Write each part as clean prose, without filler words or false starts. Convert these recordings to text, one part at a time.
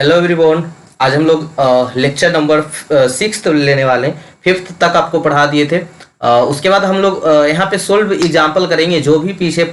Hello everyone. आज हम लोग लेक्चर नंबर 6 लेने वाले हैं। 5th तक आपको पढ़ा दिए थे। उसके बाद हम लोग यहाँ पे सोल्व एग्जाम्पल करेंगे। जो भी पीछे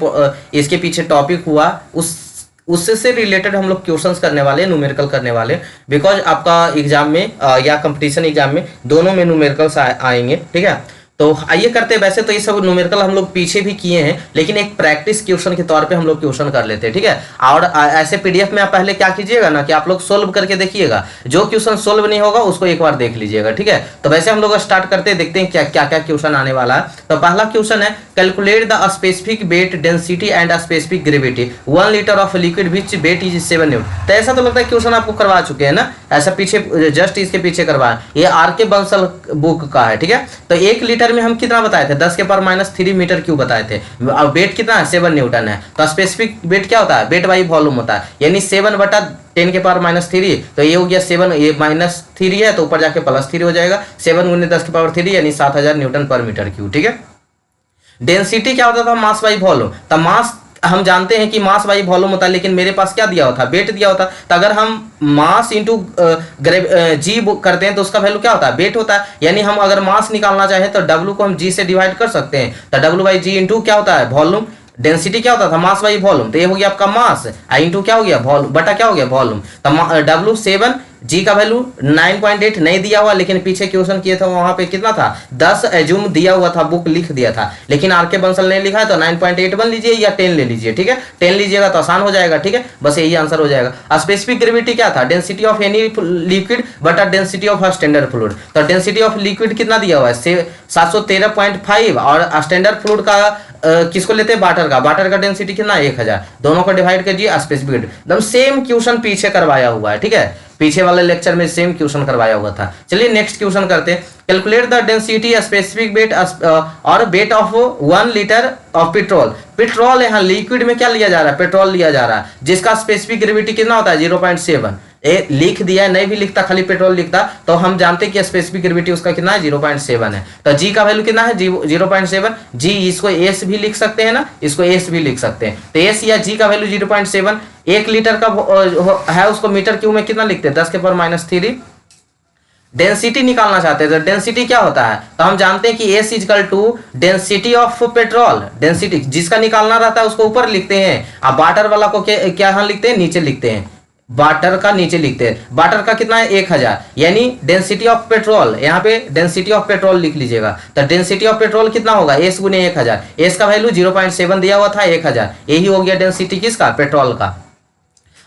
इसके पीछे टॉपिक हुआ उससे रिलेटेड हम लोग क्वेश्चंस करने वाले हैं, न्यूमेरिकल करने वाले हैं। बिकॉज आपका एग्जाम में या कंपटीशन एग्जाम में दोनों में न्यूमेरिकल्स आएंगे। ठीक है, तो आइए करते हैं। वैसे तो ये सब न्यूमेरिकल हम लोग पीछे भी किए हैं, लेकिन एक प्रैक्टिस क्वेश्चन के तौर पे हम लोग क्वेश्चन कर लेते हैं। ठीक है, और ऐसे पीडीएफ में आप पहले क्या कीजिएगा ना कि आप लोग सोल्व करके देखिएगा। जो क्वेश्चन सोल्व नहीं होगा उसको एक बार देख लीजिएगा। ठीक है, तो वैसे हम लोग स्टार्ट करते हैं, देखते हैं क्या क्या क्या क्वेश्चन आने वाला है। तो पहला क्वेश्चन है, calculate the specific weight density and specific gravity 1 litre of liquid which weight is 7 newton. तो ऐसा तो लगता है क्वेश्चन आपको करवा चुके हैं ना, ऐसा पीछे जस्ट इसके पीछे करवाया। ये आर के बंसल बुक का है। ठीक है, तो 1 लीटर में हम कितना बताए थे, 10 के पावर -3 मीटर क्यूब बताए थे। अब वेट कितना है, 7 न्यूटन है। तो स्पेसिफिक वेट क्या होता है, वेट बाई वॉल्यूम होता है, यानी 7/10 के पावर -3। तो ये हो गया 7, ये -3 है तो ऊपर जाके +3 हो जाएगा। 7 × 10 के पावर 3 यानी 7000 न्यूटन पर मीटर क्यूब। ठीक है, डेंसिटी क्या होता था, मास बाई वॉल्यूम। तो मास हम जानते हैं कि मास बाई वॉल्यूम होता है, लेकिन मेरे पास क्या दिया होता है, वेट दिया होता है। तो अगर हम मास इंटू जी करते हैं तो उसका वैल्यू क्या होता है, वेट होता है। यानी हम अगर मास निकालना चाहें तो डब्ल्यू को हम जी से डिवाइड कर सकते हैं। तो W/G इंटू क्या होता है, वॉल्यूम। डेंसिटी क्या होता था, मास बाई वॉल्यूम। तो ये हो गया आपका मास, इंटू क्या हो गया, वॉल्यूम बटा क्या हो गया, वॉल्यूम। तो W 7, जी का वैल्यू 9.8 नहीं दिया हुआ, लेकिन पीछे क्वेश्चन किए थे वहां पे कितना था, 10 एज्यूम दिया हुआ था, बुक लिख दिया था। लेकिन आर के बंसल ने लिखा है तो 9.81 लीजिए या 10 ले लीजिए। ठीक है, 10 लीजिएगा तो आसान हो जाएगा। ठीक है, बस यही आंसर हो जाएगा। स्पेसिफिक ग्रेविटी क्या था, डेंसिटी ऑफ एनी लिक्विड बटा डेंसिटी ऑफ स्टैंडर्ड फ्लूइड। तो डेंसिटी ऑफ लिक्विड कितना दिया हुआ है, 713.5, और स्टैंडर्ड फ्लूइड का किसको लेते हैं, वाटर का। वाटर का डेंसिटी कितना, 1000। दोनों को डिवाइड कीजिए, स्पेसिफिक एकदम सेम क्वेश्चन पीछे करवाया हुआ है। ठीक है, पीछे वाले लेक्चर में सेम क्वेश्चन करवाया हुआ था। चलिए नेक्स्ट क्वेश्चन करते हैं। Calculate the density specific weight और weight of 1 litre of petrol. Petrol यहाँ लिक्विड में क्या लिया जा रहा है, पेट्रोल लिया जा रहा है, जिसका स्पेसिफिक ग्रेविटी कितना होता है, 0.7। ए लिख दिया है, नहीं भी लिखता, खाली पेट्रोल लिखता तो हम जानते हैं कि स्पेसिफिक ग्रेविटी उसका कितना है, 0.7 है। तो जी का वैल्यू कितना है, 0.7। जी इसको एस भी लिख सकते हैं ना, इसको एस भी लिख सकते हैं। तो एस या जी का वैल्यू 0.7। 1 लीटर का है, उसको मीटर क्यूब में कितना लिखते हैं, 10 के पावर -3। डेंसिटी निकालना चाहते हैं तो डेंसिटी क्या होता है, तो हम जानते हैं कि S equal to density of petrol. Density जिसका निकालना रहता है उसको ऊपर लिखते हैं, अब वाटर वाला को क्या यहाँ लिखते हैं, नीचे लिखते हैं। वाटर का नीचे लिखते हैं। वाटर का कितना है, 1000, यानी डेंसिटी ऑफ पेट्रोल, यहाँ पे डेंसिटी ऑफ पेट्रोल लिख लीजिएगा। तो डेंसिटी ऑफ पेट्रोल कितना होगा, एस गुने 1000। एस का वैल्यू 0.7 दिया हुआ था, 1000, यही हो गया डेंसिटी किसका, पेट्रोल का।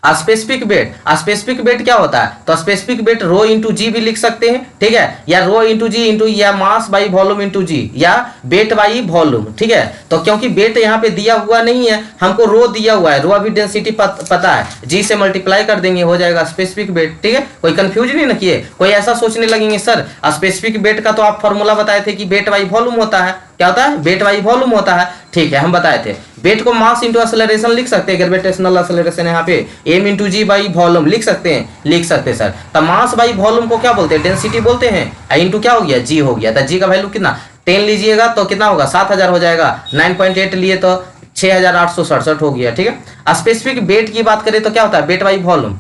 स्पेसिफिक वेट, स्पेसिफिक वेट क्या होता है, तो स्पेसिफिक वेट रो इंटू जी भी लिख सकते हैं। ठीक है, या रो इंटू जी इंटू या मास बाई वॉल्यूम इंटू जी, या वेट बाई वॉल्यूम। ठीक है, तो क्योंकि वेट यहाँ पे दिया हुआ नहीं है, हमको रो दिया हुआ है, रो अभी डेंसिटी पता है, जी से मल्टीप्लाई कर देंगे, हो जाएगा स्पेसिफिक वेट। ठीक है, कोई कंफ्यूज नहीं ना किए, कोई ऐसा सोचने लगेंगे सर स्पेसिफिक वेट का तो आप फॉर्मूला बताए थे कि वेट बाई वॉल्यूम होता है, क्या होता है, वेट बाई वॉल्यूम होता है। ठीक है, हम बताए थे। वेट को मास इंटू एक्सेलरेशन लिख सकते हैं, ग्रेविटेशनल एक्सेलरेशन यहाँ पे m into g by volume लिख सकते हैं, लिख सकते हैं सर। तो मास बाई वॉल्यूम को क्या बोलते हैं, डेंसिटी बोलते हैं। इंटू क्या हो गया, जी हो गया। तो जी का वैल्यू कितना, 10 लीजिएगा तो कितना होगा, 7000 हो जाएगा। 9.8 लिए तो 6867 हो गया। ठीक है, स्पेसिफिक वेट की बात करें तो क्या होता है, वेट बाई वॉल्यूम।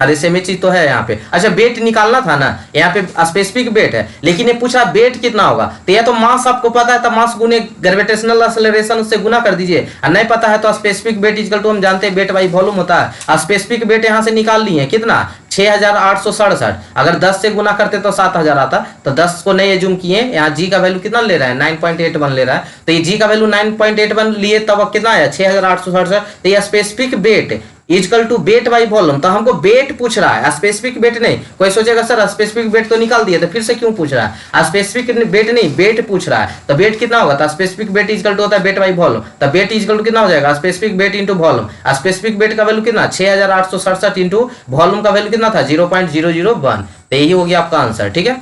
अरे सेम ही चीज तो है यहाँ पे। अच्छा वेट निकालना था ना, यहाँ पे स्पेसिफिक वेट है, लेकिन ये पूछा वेट कितना होगा। तो या तो मास आपको पता है तो मास गुने ग्रेविटेशनल एक्सेलरेशन से गुना कर दीजिए, और नहीं पता है तो स्पेसिफिक वेट इक्वल टू हम जानते हैं वेट बाई वॉल्यूम होता है। स्पेसिफिक वेट यहाँ से निकाल लिए कितना, 6867। अगर 10 से गुना करते तो 7000 आता, तो 10 को नहीं एज्यूम किए। यहाँ जी का वैल्यू कितना ले रहा है, 9.81 ले रहा है। तो ये जी का वैल्यू 9.81 लिए तब कितना आया, 6867। तो ये specific weight equal to weight by volume. तो हमको वेट पूछ रहा है, स्पेसिफिक वेट नहीं। कोई सोचेगा सर स्पेसिफिक वेट तो निकाल दिया, तो फिर से क्यों पूछ रहा है, स्पेसिफिक वेट नहीं, वेट पूछ रहा है। तो वेट कितना होगा, तो स्पेसिफिक वेट इजकल टू होता है वेट बाई वॉल्यूम। तो वेट इजकल टू कितना हो जाएगा, specific weight into volume. Specific weight का वैल्यू कितना, 6867 इंटू वॉल्यूम का वैल्यू कितना था, 0.001। तो यही हो गया आपका आंसर। ठीक है,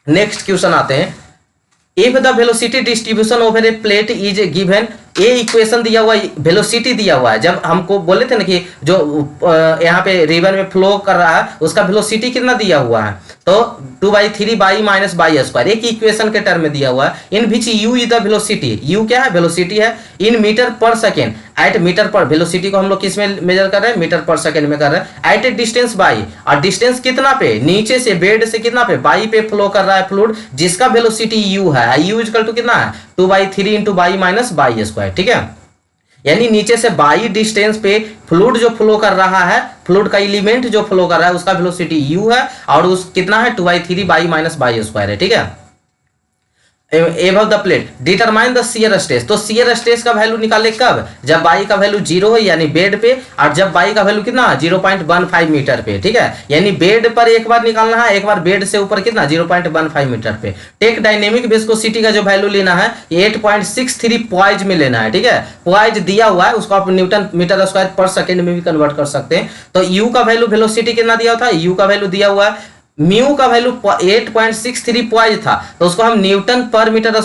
नेक्स्ट क्वेश्चन आते हैं। If the velocity distribution over a plate is given ये इक्वेशन दिया हुआ है, वेलोसिटी दिया हुआ है। जब हमको बोले थे ना कि जो यहाँ पे रिवर में फ्लो कर रहा है उसका वेलोसिटी कितना दिया हुआ है, तो 2/3 बाई माइनस बाई स्क्वायर, एक इक्वेशन के टर्म में दिया हुआ है। In which u is the velocity, u क्या है, वेलोसिटी है, in metre per second, at metre per, velocity को हम लोग किस में मेजर कर रहे हैं, मीटर पर सेकेंड में कर रहे हैं, एट ए डिस्टेंस बाई, और डिस्टेंस कितना पे, नीचे से बेड से कितना पे, बाई पे फ्लो कर रहा है फ्लूइड, जिसका वेलोसिटी यू है, यू इक्वल टू कितना है, 2/3 into by minus by square, ठीक है। यानी नीचे से बाई डिस्टेंस पे फ्लूइड जो फ्लो कर रहा है, फ्लूइड का एलिमेंट जो फ्लो कर रहा है उसका वेलोसिटी यू है, और उस कितना है, 2/3 बाई माइनस बाई स्क्वायर है, ठीक है। Above the plate determine the shear stress, तो शियर स्ट्रेस का वैल्यू निकाले कब, जब बाई का वैल्यू 0 है यानी बेड पे, और जब बाई का वैल्यू कितना 0.15 मीटर पे, ठीक है। यानी बेड पर एक बार निकालना है, एक बार बेड से ऊपर कितना 0.15 मीटर पे। टेक डायनेमिक विस्कोसिटी का जो वैल्यू लेना है 8.63 पॉइज में लेना है, ठीक है। पॉइज दिया हुआ है, उसको आप न्यूटन मीटर स्क्वायर पर सेकेंड में भी कन्वर्ट कर सकते हैं। तो यू का वैल्यू वेलोसिटी कितना दिया था, यू का वैल्यू दिया हुआ है, म्यू का वैल्यू 8.63 पॉइज था, तो उसको हम न्यूटन पर मीटर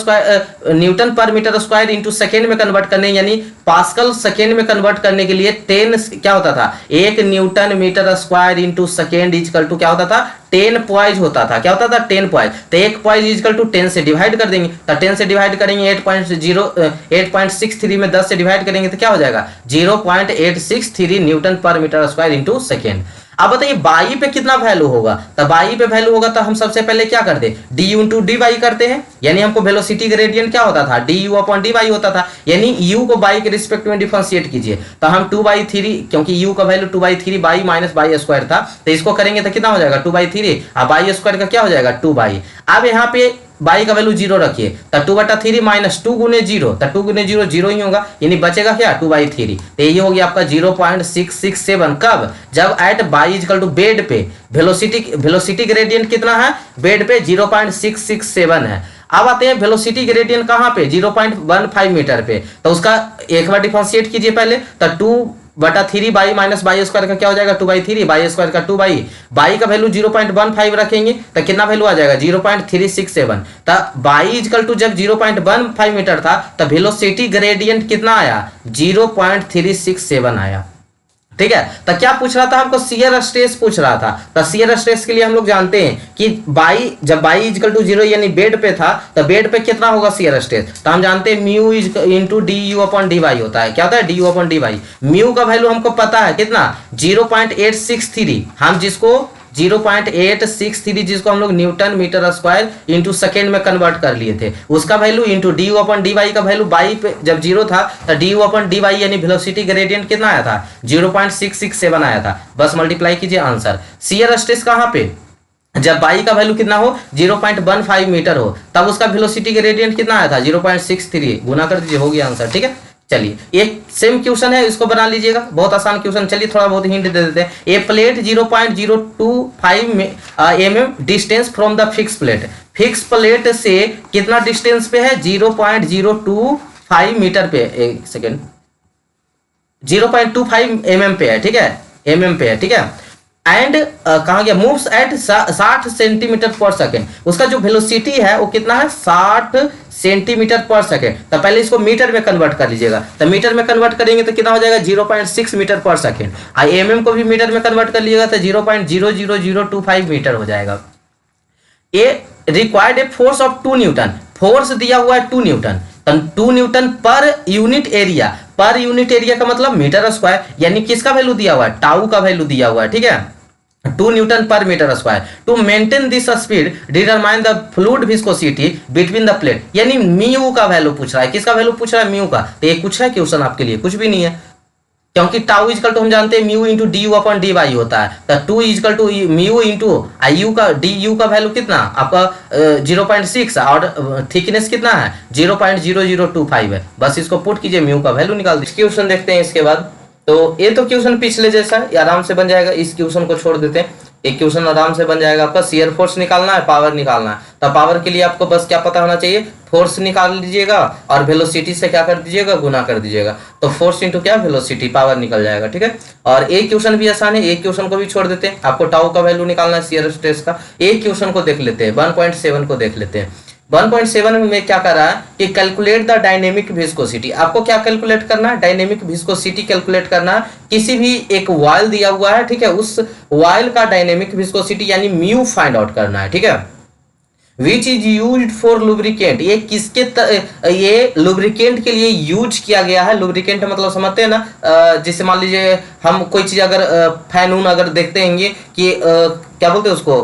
स्क्वायर इंटू सेकेंड में कन्वर्ट करने, यानी पास्कल सेकेंड में कन्वर्ट करने के लिए 10 क्या होता था, 1 newton metre square into second equal to क्या होता था, 10 पॉइज होता था, क्या होता था 10 पॉइज। तो 1 पॉइज इजकल टू 10 से डिवाइड कर देंगे, तो 10 से डिवाइड करेंगे 8.63 में 10 से डिवाइड करेंगे तो क्या हो जाएगा 0.863 न्यूटन पर मीटर स्क्वायर इंटू सेकेंड। अब बताइए बाई पे कितना वैल्यू होगा, तो बाई पे वैल्यू होगा तो हम सबसे पहले क्या करते, d u into d y करते हैं, यानी हमको वेलोसिटी ग्रेडियंट क्या होता था, d u upon d y होता था, यानी यू को बाई के रिस्पेक्ट में डिफरेंशिएट कीजिए, तो हम 2/3, क्योंकि यू का value 2/3 by minus by square था, तो इसको करेंगे तो कितना हो जाएगा 2/3, और बाई स्क्वायर का क्या हो जाएगा 2 बाई। अब यहाँ पे बाई का वैल्यू 0 रखिए, तो 2/3 माइनस 2 गुने 0, तो 2 गुने 0 0 ही होगा, यानी बचेगा क्या 2/3, तो ये हो गया आपका 0.667, कब, जब at y equal to bed पे वेलोसिटी ग्रेडियंट कितना है, बेड पे 0.667 है। अब आते हैं वेलोसिटी ग्रेडियंट कहाँ पे, 0.15 मीटर पे, तो उसका एक बार डिफरेंशिएट कीजिए पहले, तो 2/3 बाई माइनस बाई स्क्वायर का क्या हो जाएगा 2/3, बाई स्क्वायर का 2 बाई का वैल्यू 0.15 रखेंगे तो कितना वैल्यू आ जाएगा 0.367। तो बाई इजकल टू जब 0.15 मीटर था तो वेलोसिटी ग्रेडियंट कितना आया 0.367 आया, ठीक है। तो क्या पूछ रहा था हमको, शियर स्ट्रेस पूछ रहा था। तो शियर स्ट्रेस के लिए हम लोग जानते हैं कि जब बाई इजकल टू 0 यानी बेड पे था, तो बेड पे कितना होगा शियर स्ट्रेस, तो हम जानते हैं mu into d u upon d y होता है, क्या होता है d u upon d y. Mu का वैल्यू हमको पता है कितना 0.863, हम जिसको 0.863 जिसको हम लोग newton metre square into second में कन्वर्ट कर लिए थे, उसका value into d u upon d y का वैल्यू बाई पे जब 0 था तो d u upon d y यानी वेलोसिटी ग्रेडियंट कितना आया था 0.667 आया था, बस मल्टीप्लाई कीजिए आंसर। शियर स्ट्रेस कहाँ पे, जब बाई का वैल्यू कितना हो 0.15 मीटर हो तब उसका वेलोसिटी ग्रेडियंट कितना आया था 0.63, गुना कर दीजिए, हो गया आंसर, ठीक है। चलिए एक सेम क्वेश्चन है, इसको बना लीजिएगा, बहुत आसान क्वेश्चन। चलिए थोड़ा बहुत हिंट दे देते हैं। A plate 0.025 mm distance from the fix plate, fix plate से कितना डिस्टेंस पे है 0.025 मीटर पे, एक सेकेंड 0.25 mm पे है, ठीक है, mm पे है, ठीक है। एंड कहा गया मूव्स एट 60 सेंटीमीटर पर सेकेंड, उसका जो वेलोसिटी है वो कितना है 60 सेंटीमीटर पर सेकेंड। तो पहले इसको मीटर में कन्वर्ट कर लीजिएगा, तो मीटर में कन्वर्ट करेंगे तो कितना हो जाएगा 0.6 मीटर पर सेकेंड, और एमएम को भी मीटर में कन्वर्ट कर लीजिएगा तो 0.00025 मीटर हो जाएगा। A required a force of 2 newton, force दिया हुआ है 2 newton, 2 newton per unit area, per unit area का मतलब मीटर स्क्वायर, यानी किसका वैल्यू दिया हुआ है टाउ का वैल्यू दिया हुआ है, ठीक है 2 न्यूटन पर metre square. To maintain this speed determine the fluid viscosity between the plate, यानी म्यू का वैल्यू पूछ रहा है, किसका वैल्यू पूछ रहा है म्यू का, तो ये कुछ है क्वेश्चन आपके लिए, कुछ भी नहीं है, क्योंकि टाउ इजकल टू हम जानते हैं mu into d u upon d y होता है, तो 2 इजकल टू म्यू इंटू आई यू का डी यू का वैल्यू कितना आपका 0.6 और थिकनेस कितना है 0.0025 है, बस इसको पुट कीजिए म्यू का वैल्यू निकाल दीजिए। क्वेश्चन देखते हैं इसके बाद, तो ये तो क्वेश्चन पिछले जैसा है, आराम से बन जाएगा, इस क्वेश्चन को छोड़ देते हैं, एक क्वेश्चन आराम से बन जाएगा आपका। शियर फोर्स निकालना है, पावर निकालना है, तो पावर के लिए आपको बस क्या पता होना चाहिए, फोर्स निकाल लीजिएगा और वेलोसिटी से क्या कर दीजिएगा गुना कर दीजिएगा, तो फोर्स इंटू क्या वेलोसिटी, पावर निकल जाएगा, ठीक है। और एक क्वेश्चन भी आसान है, एक क्वेश्चन को भी छोड़ देते हैं, आपको टाउ का वैल्यू निकालना है शियर स्ट्रेस का। एक क्वेश्चन को देख लेते हैं 1.7 को देख लेते हैं। 1.7 में क्या कर रहा है कि कैलकुलेट द डायनेमिक विस्कोसिटी। आपको क्या कैलकुलेट करना है? डायनेमिक विस्कोसिटी कैलकुलेट करना है। किसी भी एक वायल दिया हुआ है, ठीक है, उस वायल का डायनेमिक विस्कोसिटी यानी म्यू फाइंड आउट करना है, ठीक है। Which is use for lubricant, ये किसके ये लुब्रिकेंट के लिए यूज किया गया है। लुब्रिकेंट मतलब समझते हैं ना, जैसे मान लीजिए हम कोई चीज अगर फैन उन अगर देखते हैं कि क्या बोलते हैं उसको,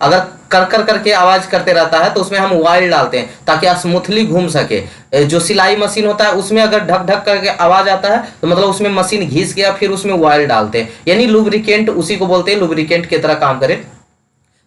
अगर कर कर करके आवाज करते रहता है तो उसमें हम ऑयल डालते हैं ताकि स्मूथली घूम सके। जो सिलाई मशीन होता है उसमें अगर ढक ढक करके आवाज आता है तो मतलब उसमें मशीन घिस गया, फिर उसमें ऑयल डालते हैं, यानी लुब्रिकेंट उसी को बोलते हैं, लुब्रिकेंट की तरह काम करे।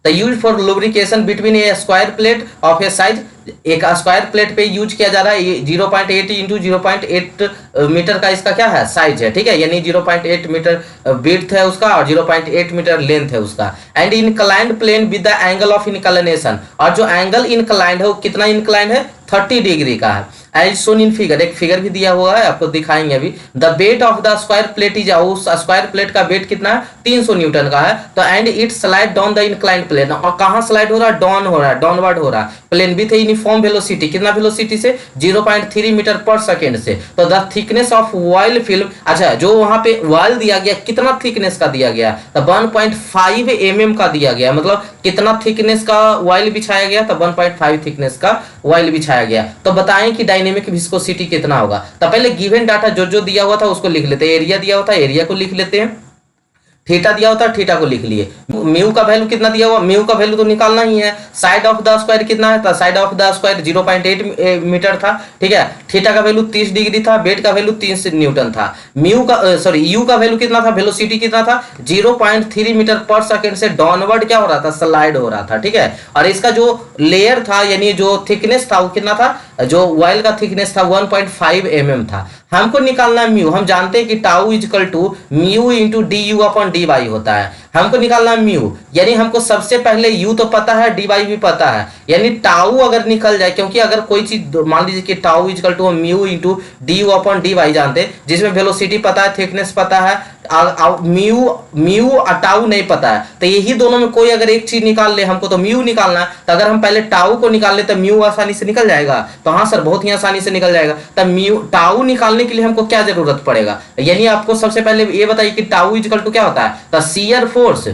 The use for lubrication between A square plate of A size, एक स्क्वायर प्लेट पे यूज किया जा रहा है। 0.8 इंटू 0.8 मीटर का इसका क्या है, साइज है, ठीक है, यानी 0.8 मीटर विड्थ है उसका और 0.8 मीटर लेंथ है उसका। And inclined plane with the angle of inclination, और जो एंगल इनक्लाइंड है वो कितना इनक्लाइंड है, 30 डिग्री का है। एज सोन इन फिगर, एक फिगर भी दिया हुआ है, आपको दिखाएंगे अभी। The weight of the square plate is, उस स्क्वायर प्लेट का वेट कितना है, 300 न्यूटन का है। तो and it slide down the inclined plane, और कहां स्लाइड हो रहा है, डाउन हो रहा है, डाउनवर्ड हो रहा है प्लेन विथ यूनिफॉर्म वेलोसिटी, कितना वेलोसिटी से, 0.3 मीटर पर सेकेंड से। तो the thickness of vial film, अच्छा जो वहां पे वॉयल दिया गया कितना थिकनेस का दिया गया, तो 1.5 mm का दिया गया, मतलब कितना थिकनेस का वॉयल बिछाया गया, तो 1.5 थिकनेस का वॉयल बिछाया गया। तो बताएं कि डायनेमिक विस्कोसिटी कितना होगा। तो पहले गिवन डाटा जो जो दिया हुआ था उसको लिख लेते हैं, एरिया दिया हुआ था एरिया को लिख लेते हैं, थीटा दिया होता है थीटा को लिख लिए, म्यू का वैल्यू कितना दिया हुआ, म्यू का वैल्यू तो निकालना ही है। साइड ऑफ द स्क्वायर कितना है, तो side of the square 0.8 metre था, ठीक है। थीटा का वैल्यू 30 डिग्री था, वेट का वैल्यू 3 न्यूटन था। म्यू का सॉरी यू का वैल्यू कितना था, वेलोसिटी कितना था, 0.3 मीटर पर सेकंड से डाउनवर्ड क्या हो रहा था, स्लाइड हो रहा था, ठीक है। और इसका जो लेयर था यानी जो थिकनेस था वो कितना था, जो वॉयल का थिकनेस था 1.5 mm था। हमको निकालना है म्यू, हम जानते हैं कि tau equal to mu into d u upon d y होता है। हमको निकालना है म्यू, यानी हमको सबसे पहले यू तो पता है, डी वाई भी पता है, यानी टाउ अगर निकल जाए, क्योंकि अगर कोई चीज मान लीजिए कि tau equal to mu into d u upon d y जानते हैं, जिसमें वेलोसिटी पता है, थिकनेस पता है, म्यू और टाउ नहीं पता है, तो यही दोनों में कोई अगर एक चीज निकाल ले, हमको तो म्यू निकालना है, तो अगर हम पहले टाउ को निकाल ले तो म्यू आसानी से निकल जाएगा। तो हाँ सर बहुत ही आसानी से निकल जाएगा। तो म्यू टाउ निकालने के लिए हमको क्या जरूरत पड़ेगा, यानी आपको सबसे पहले ये बताइए कि टाउ इजकल टू क्या होता है, तो shear force,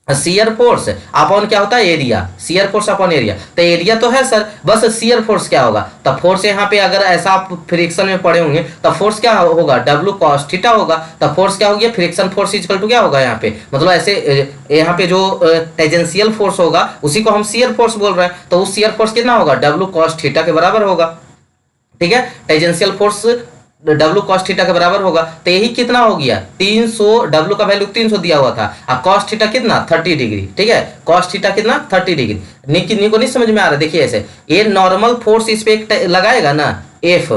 shear force upon क्या होता है, area, shear force upon area. तो एरिया तो है सर, बस शियर फोर्स क्या होगा, तो फोर्स यहाँ पे अगर ऐसा आप फ्रिक्शन में पढ़े होंगे तो फोर्स क्या होगा, डब्ल्यू कॉस थीटा होगा। तो फोर्स क्या हो गया, फ्रिक्शन फोर्स इक्वल टू क्या होगा यहाँ पे, मतलब ऐसे यहाँ पे जो टेंजेंशियल फोर्स होगा उसी को हम शियर फोर्स बोल रहे हैं, तो उस शियर फोर्स कितना होगा, डब्ल्यू कॉस थीटा के बराबर होगा, ठीक है। Tangential force W cos theta के बराबर होगा, तो यही कितना हो गया 300, डब्ल्यू का वैल्यू 300 दिया हुआ था, और कॉस थीटा कितना 30 डिग्री, ठीक है, कॉस थीटा कितना 30 डिग्री। निको नहीं समझ में आ रहा, देखिए ऐसे ये नॉर्मल फोर्स इस पे लगाएगा ना एफ,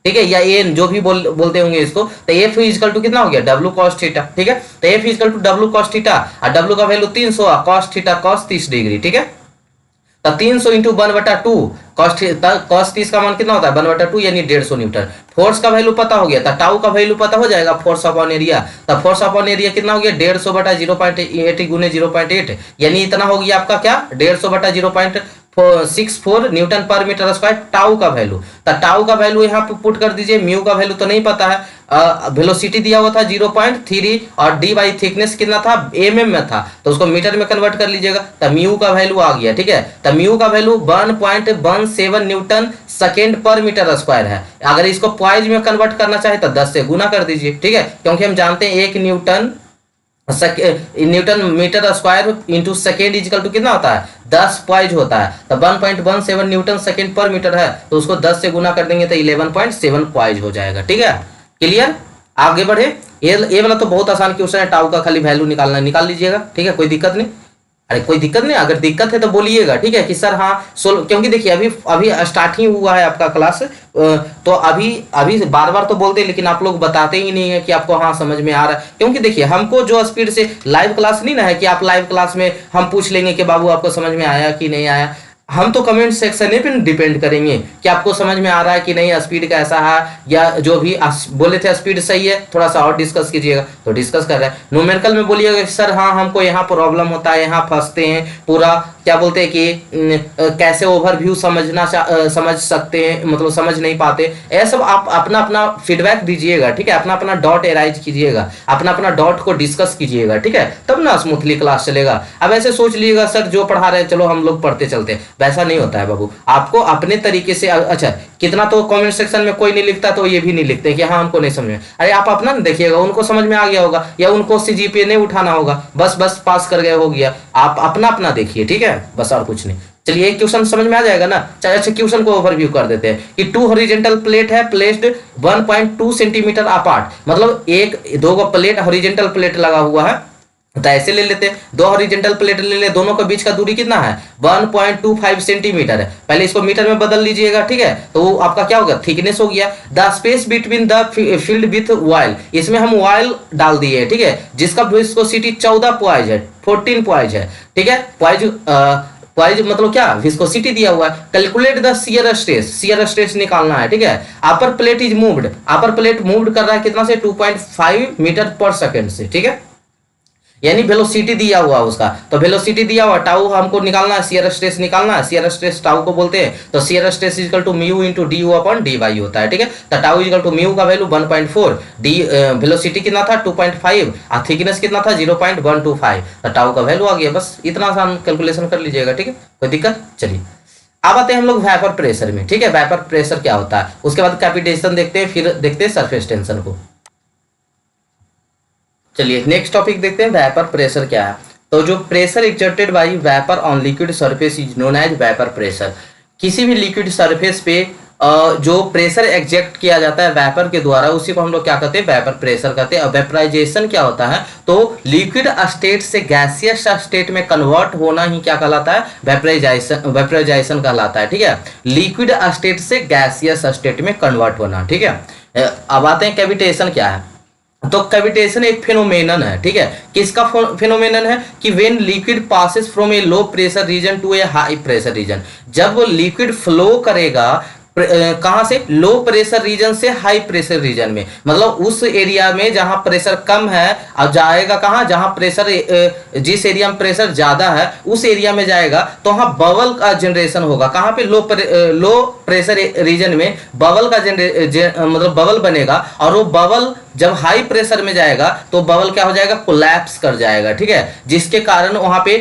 ठीक है, या ए जो भी बोलते होंगे इसको, तो एफ इजकल टू कितना हो गया, डब्ल्यू कॉस थीटा, ठीक है। तो F equal to W cos theta, और डब्ल्यू का वैल्यू 300 और कॉस थीटा कॉस 30 डिग्री, ठीक है। तो 300 इंटू 1/2 कॉस 30 का मान कितना होता है 1/2 यानी 150 न्यूटन। फोर्स का वैल्यू पता हो गया, तो टाउ का वैल्यू पता हो जाएगा, फोर्स अपॉन एरिया। तो फोर्स अपॉन एरिया कितना हो गया 150/0.8 गुने 0.8, यानी इतना हो गया आपका क्या 150/0.64 न्यूटन पर मीटर स्क्वायर टाउ का वैल्यू। तो टाउ का वैल्यू यहाँ पे पुट कर दीजिए, म्यू का वैल्यू तो नहीं पता है, वेलोसिटी दिया हुआ था 0.3 और डी बाई थिकनेस कितना था mm में था, तो उसको मीटर में कन्वर्ट कर लीजिएगा, तो म्यू का वैल्यू आ गया, ठीक है। तो म्यू का वैल्यू 1.17 न्यूटन सेकेंड पर मीटर स्क्वायर है। अगर इसको पॉइज में कन्वर्ट करना चाहे तो 10 से गुना कर दीजिए, ठीक है, क्योंकि हम जानते हैं 1 newton metre square into second equal to कितना होता है 10 पॉइज होता है। तो 1.17 न्यूटन सेकेंड पर मीटर है, तो उसको 10 से गुना कर देंगे तो 11.7 पॉइज हो जाएगा, ठीक है। क्लियर, आगे बढ़े। ये वाला तो बहुत आसान क्वेश्चन है, टाउ का खाली वैल्यू निकालना, निकाल लीजिएगा, ठीक है, कोई दिक्कत नहीं। अरे कोई दिक्कत नहीं, अगर दिक्कत है तो बोलिएगा, ठीक है, कि सर हाँ क्योंकि देखिए अभी स्टार्ट ही हुआ है आपका क्लास, तो अभी बार बार तो बोलते हैं लेकिन आप लोग बताते ही नहीं है कि आपको हाँ समझ में आ रहा है। क्योंकि देखिए हमको जो स्पीड से लाइव क्लास नहीं ना है कि आप लाइव क्लास में हम पूछ लेंगे कि बाबू आपको समझ में आया कि नहीं आया, हम तो कमेंट सेक्शन पे डिपेंड करेंगे कि आपको समझ में आ रहा है कि नहीं, स्पीड कैसा है, या जो भी बोले थे स्पीड सही है, थोड़ा सा और डिस्कस कीजिएगा, तो डिस्कस कर रहे हैं। न्यूमेरिकल में बोलिएगा सर हाँ हमको यहाँ प्रॉब्लम होता है, यहाँ फंसते हैं, पूरा क्या बोलते हैं कि कैसे ओवरव्यू समझ सकते हैं, मतलब समझ नहीं पाते, ये सब आप अपना अपना फीडबैक दीजिएगा, ठीक है, अपना अपना डॉट एराइज कीजिएगा, अपना अपना डॉट को डिस्कस कीजिएगा, ठीक है, तब ना स्मूथली क्लास चलेगा। अब ऐसे सोच लीजिएगा सर जो पढ़ा रहे हैं चलो हम लोग पढ़ते चलते हैं, वैसा नहीं होता है बाबू, आपको अपने तरीके से। अच्छा कितना तो कमेंट सेक्शन में कोई नहीं लिखता तो ये भी नहीं लिखते कि हाँ हमको नहीं समझ में, अरे आप अपना देखिएगा, उनको समझ में आ गया होगा या उनको सीजीपीए नहीं उठाना होगा, बस बस पास कर गए हो गया, आप अपना अपना देखिए, ठीक है, बस और कुछ नहीं। चलिए एक क्वेश्चन समझ में आ जाएगा ना। अच्छा क्वेश्चन को ओवरव्यू कर देते हैं कि 2 हॉरिजॉन्टल प्लेट है प्लेस्ड 1.2 सेंटीमीटर अपार्ट, मतलब एक दो प्लेट हॉरिजॉन्टल प्लेट लगा हुआ है, तो ऐसे ले लेते हैं, 2 हॉरिजॉन्टल प्लेट ले ले, दोनों के बीच का दूरी कितना है 1.25 सेंटीमीटर है, पहले इसको मीटर में बदल लीजिएगा, ठीक है, तो आपका क्या होगा थिकनेस हो गया। The space between the field with oil, इसमें हम ऑयल डाल दिए, ठीक है, जिसका विस्कोसिटी 14 पॉइज है, 14 पॉइज है, ठीक है, पॉइज मतलब क्या विस्कोसिटी दिया हुआ है। कैलकुलेट द शियर स्ट्रेस निकालना है, ठीक है। Upper plate is moved, upper plate moved कर रहा है कितना से 2.5 मीटर पर सेकंड से, ठीक है, यानी वेलोसिटी दिया हुआ उसका, तो वेलोसिटी दिया हुआ टाउ हमको निकालना है, शियर स्ट्रेस निकालना है, शियर स्ट्रेस टाउ को बोलते हैं, तो shear stress equal to mu into d u upon d y होता है, ठीक है, तो टाउ इक्वल टू म्यू का वैल्यू 1.4, डी वेलोसिटी कितना था 2.5 और थिकनेस कितना था 0.125, तो टाउ का वैल्यू आ गया, बस इतना आसान कैलकुलेशन कर लीजिएगा, ठीक है, कोई दिक्कत। चलिए अब आते हैं हम लोग वेपर प्रेशर में, ठीक है, वेपर प्रेशर क्या होता है, उसके बाद कैपिटेशन देखते हैं, फिर देखते हैं सरफेस टेंशन को। चलिए नेक्स्ट टॉपिक देखते हैं, वेपर प्रेशर क्या है। तो जो pressure exerted by vapour on liquid surface is known as vapour pressure. किसी भी लिक्विड सरफेस पे जो प्रेशर एग्जर्ट किया जाता है वेपर के द्वारा, उसी को हम लोग क्या कहते हैं वेपर प्रेशर कहते हैं। वेपराइजेशन क्या होता है, तो लिक्विड स्टेट से गैसियस स्टेट में कन्वर्ट होना ही क्या कहलाता है वेपराइजेशन कहलाता है, ठीक है, लिक्विड स्टेट से गैसियस स्टेट में कन्वर्ट होना, ठीक है। अब आते हैं कैविटेशन क्या है। तो कैविटेशन एक फेनोमेनन है, ठीक है, किसका फेनोमेनन है कि when liquid passes from a low pressure region to a high pressure region, जब वो लिक्विड फ्लो करेगा कहां से लो प्रेशर रीजन से हाई प्रेशर रीजन में, मतलब उस एरिया में जहां प्रेशर कम है अब जाएगा कहां, जहां प्रेशर जिस एरिया में प्रेशर ज्यादा है उस एरिया में जाएगा, तो वहां बबल का जनरेशन होगा, कहां पे लो प्रेशर रीजन में बबल का मतलब बबल बनेगा, और वो बबल जब हाई प्रेशर में जाएगा तो बबल क्या हो जाएगा कोलैप्स कर जाएगा, ठीक है, जिसके कारण वहां पे